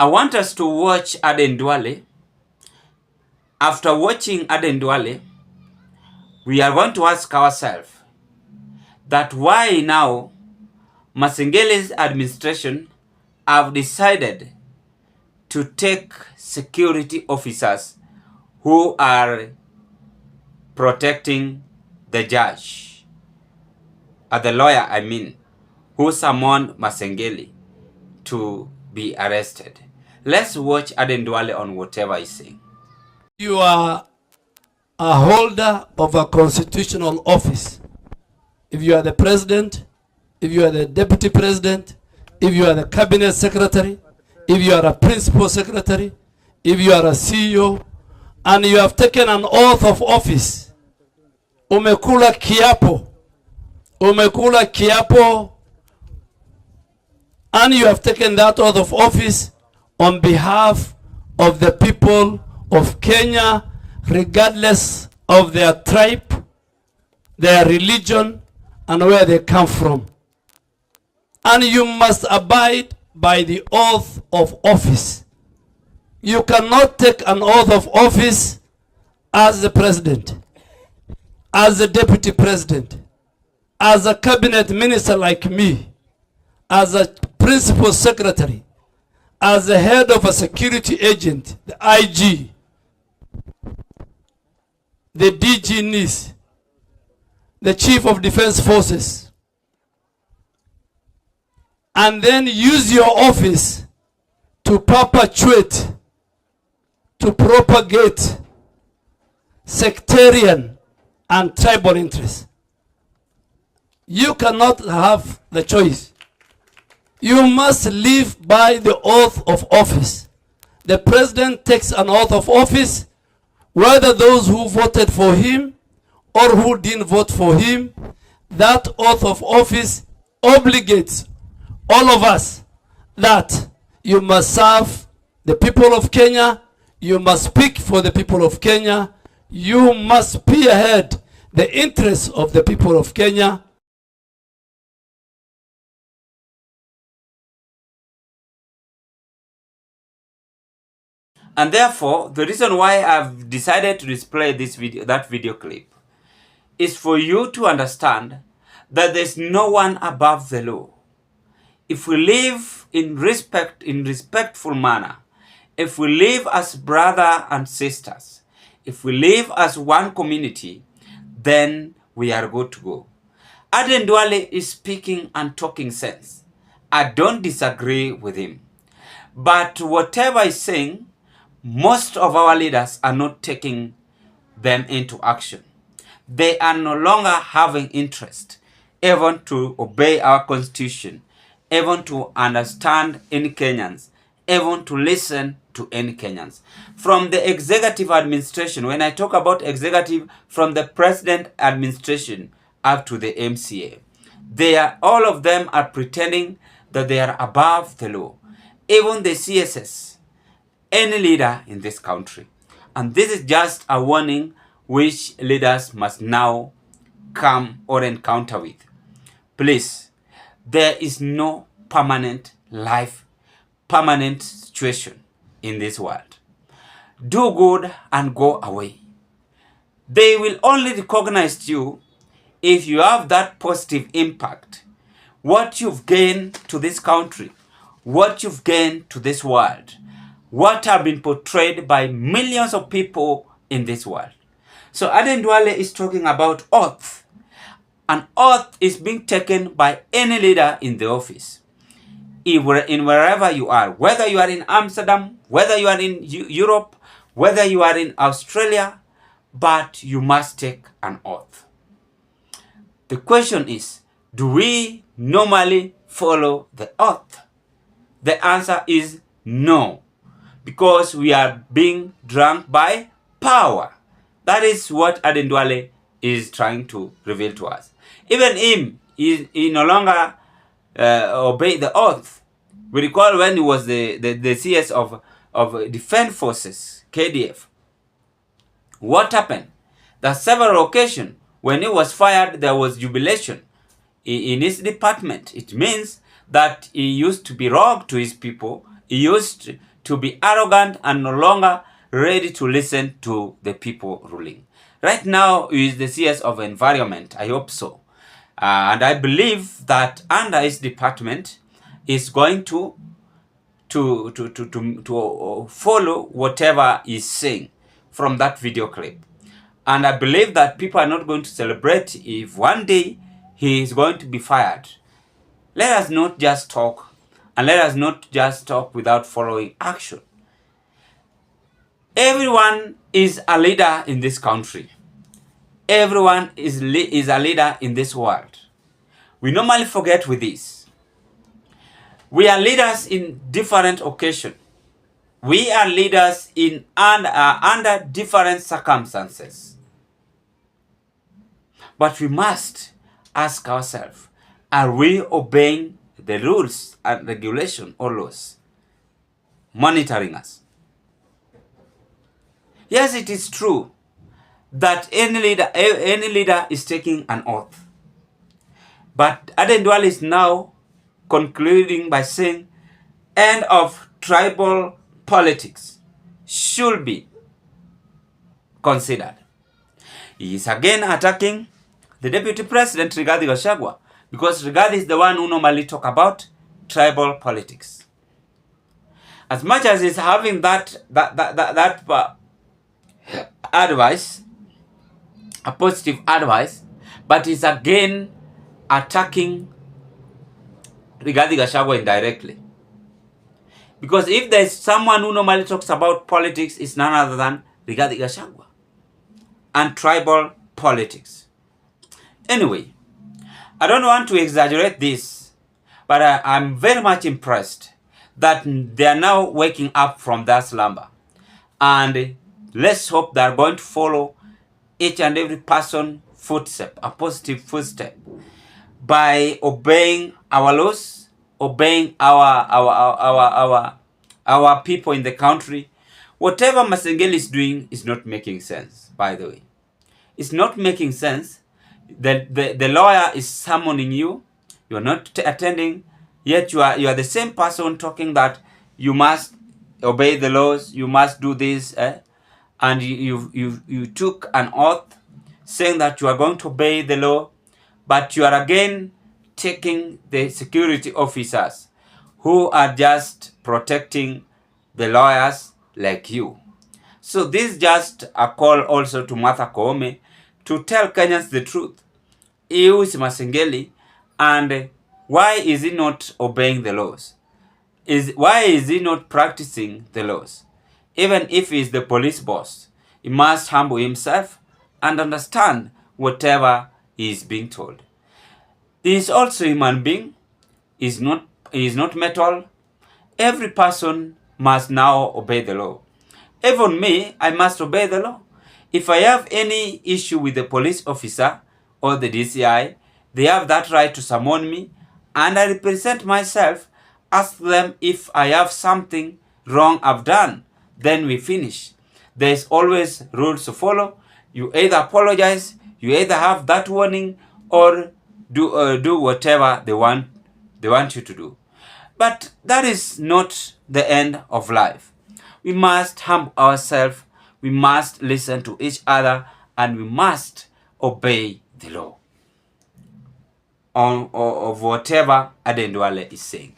I want us to watch Aden Dwale. After watching Aden Dwale, we are going to ask ourselves that why now Masengele's administration have decided to take security officers who are protecting the judge, the lawyer, I mean, who summoned Masengele to be arrested. Let's watch Aden Dwale on whatever he's saying. You are a holder of a constitutional office. If you are the president, if you are the deputy president, if you are the cabinet secretary, if you are a principal secretary, if you are a CEO, and you have taken an oath of office, umekula kiapo, and you have taken that oath of office on behalf of the people of Kenya, regardless of their tribe, their religion, and where they come from. And you must abide by the oath of office. You cannot take an oath of office as the president, as the deputy president, as a cabinet minister like me, as a principal secretary, as the head of a security agent, the IG, the DG NIS, the chief of defense forces, and then use your office to perpetuate, to propagate sectarian and tribal interests. You cannot have the choice. You must live by the oath of office. The president takes an oath of office, whether those who voted for him or who didn't vote for him. That oath of office obligates all of us that you must serve the people of Kenya, you must speak for the people of Kenya, you must spearhead the interests of the people of Kenya. And therefore, the reason why I've decided to display that video clip, is for you to understand that there's no one above the law. If we live in respectful manner, if we live as brother and sisters, if we live as one community, then we are good to go. Aden Dwale is speaking and talking sense. I don't disagree with him. But whatever he's saying, most of our leaders are not taking them into action. They are no longer having interest even to obey our constitution, even to understand any Kenyans, even to listen to any Kenyans. From the executive administration, when I talk about executive, from the president administration up to the MCA, all of them are pretending that they are above the law. Even the CSS, any leader in this country. And this is just a warning which leaders must now come or encounter with. Please, there is no permanent life, permanent situation in this world. Do good and go away. They will only recognize you if you have that positive impact. What you've gained to this country, what you've gained to this world, what have been portrayed by millions of people in this world. So Aden Dwale is talking about oath. An oath is being taken by any leader in the office. Wherever you are, whether you are in Amsterdam, whether you are in Europe, whether you are in Australia, but you must take an oath. The question is, do we normally follow the oath? The answer is no. Because we are being drunk by power. That is what Aden Dwale is trying to reveal to us. Even him, he no longer obeyed the oath. We recall when he was the CS of Defense Forces, KDF. What happened? There are several occasions when he was fired, there was jubilation in his department. It means that he used to be robbed to his people. He used to be arrogant and no longer ready to listen to the people ruling. Right now, he is the CS of Environment. I hope so. And I believe that under his department is going to follow whatever he's saying from that video clip. And I believe that people are not going to celebrate if one day he is going to be fired. Let us not just talk, and let us not just talk without following action. Everyone is a leader in this country. Everyone is a leader in this world. We normally forget with this. We are leaders in different occasions. We are leaders in under different circumstances. But we must ask ourselves, are we obeying the rules and regulation or laws monitoring us? Yes, it is true that any leader is taking an oath. But Aden dwale is now concluding by saying end of tribal politics should be considered. He is again attacking the Deputy President, Rigathi Gachagua, because Rigathi is the one who normally talk about tribal politics. As much as he's having that advice, a positive advice, but he's again attacking Rigathi Gachagua indirectly. Because if there's someone who normally talks about politics, it's none other than Rigathi Gachagua and tribal politics. Anyway, I don't want to exaggerate this, but I'm very much impressed that they are now waking up from their slumber. And let's hope they are going to follow each and every person footstep, a positive footstep, by obeying our laws, obeying our people in the country. Whatever Masengeli is doing is not making sense, by the way. It's not making sense. The lawyer is summoning you. You are not attending, yet you are the same person talking that you must obey the laws, you must do this, and you took an oath saying that you are going to obey the law, but you are again taking the security officers who are just protecting the lawyers like you. So this is just a call also to Martha Koome to tell Kenyans the truth. He is Masengeli, and why is he not obeying the laws? Why is he not practicing the laws? Even if he is the police boss, he must humble himself and understand whatever he is being told. He is also a human being. He is not metal. Every person must now obey the law. Even me, I must obey the law. If I have any issue with the police officer or the DCI, they have that right to summon me, and I represent myself, ask them if I have something wrong I've done. Then we finish. There is always rules to follow. You either apologize, you either have that warning, or do whatever they want you to do. But that is not the end of life. We must humble ourselves, we must listen to each other, and we must obey the law of whatever Aden dwale is saying.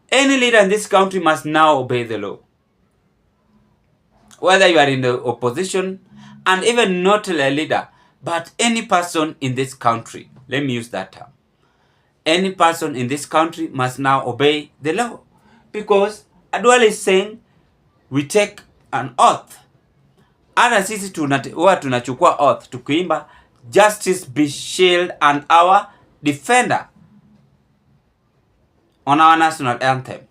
Any leader in this country must now obey the law. Whether you are in the opposition, and even not a leader, but any person in this country, let me use that term. Any person in this country must now obey the law. Because Adwale is saying, we take an oath. Hata sisi huwa tunachukua oath tukiimba justice be shield and our defender on our national anthem.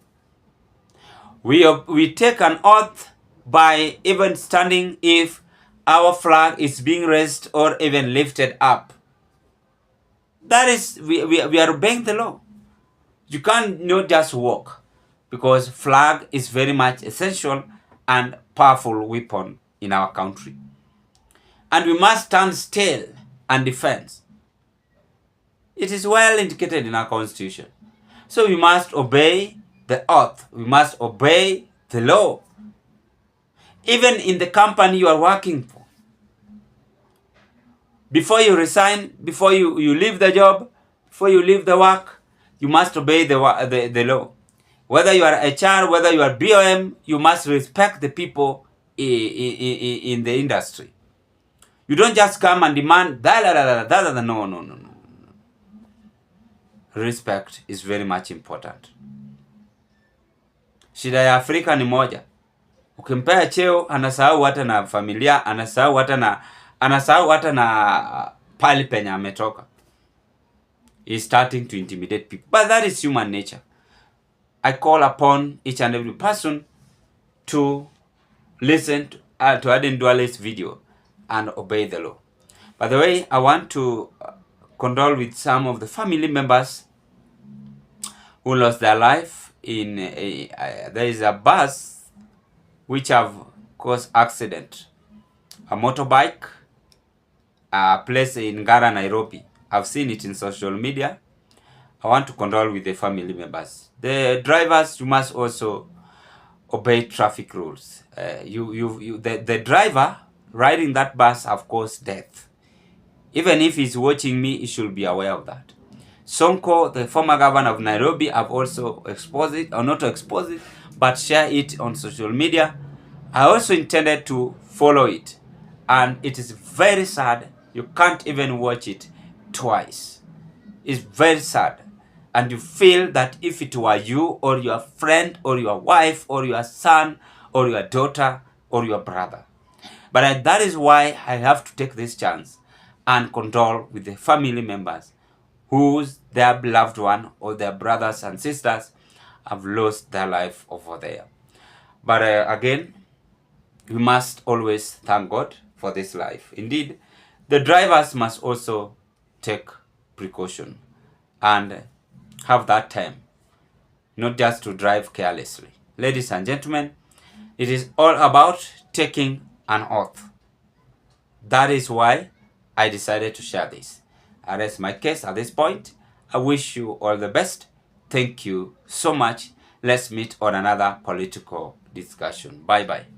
We take an oath by even standing if our flag is being raised or even lifted up. That is, we are obeying the law. You can't not just walk, because flag is very much essential and powerful weapon in our country. And we must stand still and defend. It is well indicated in our constitution. So we must obey the oath. We must obey the law. Even in the company you are working for. Before you resign, before you leave the job, before you leave the work, you must obey the law. Whether you are HR, whether you are BOM, you must respect the people in the industry. You don't just come and demand no. Respect is very much important. Shida ya Afrika ni moja. Ukimpea cheo anasahau hata na familia, anasahau hata na pali penye ametoka. He's starting to intimidate people. But that is human nature. I call upon each and every person to listen to Aden Dwale's video and obey the law. By the way, I want to condole with some of the family members who lost their life in there is a bus which have caused accident. A motorbike, a place in Ngara, Nairobi. I've seen it in social media. I want to condole with the family members. The drivers, you must also obey traffic rules. The driver riding that bus have caused death. Even if he's watching me, he should be aware of that. Sonko, the former governor of Nairobi, have also exposed it, or not exposed it, but share it on social media. I also intended to follow it. And it is very sad. You can't even watch it twice. It's very sad. And you feel that if it were you or your friend or your wife or your son or your daughter or your brother. But that is why I have to take this chance and condole with the family members whose their beloved one or their brothers and sisters have lost their life over there. But again, we must always thank God for this life. Indeed, the drivers must also take precaution and have that time, not just to drive carelessly. Ladies and gentlemen, it is all about taking an oath. That is why I decided to share this. And that's my case at this point. I wish you all the best. Thank you so much. Let's meet on another political discussion. Bye-bye.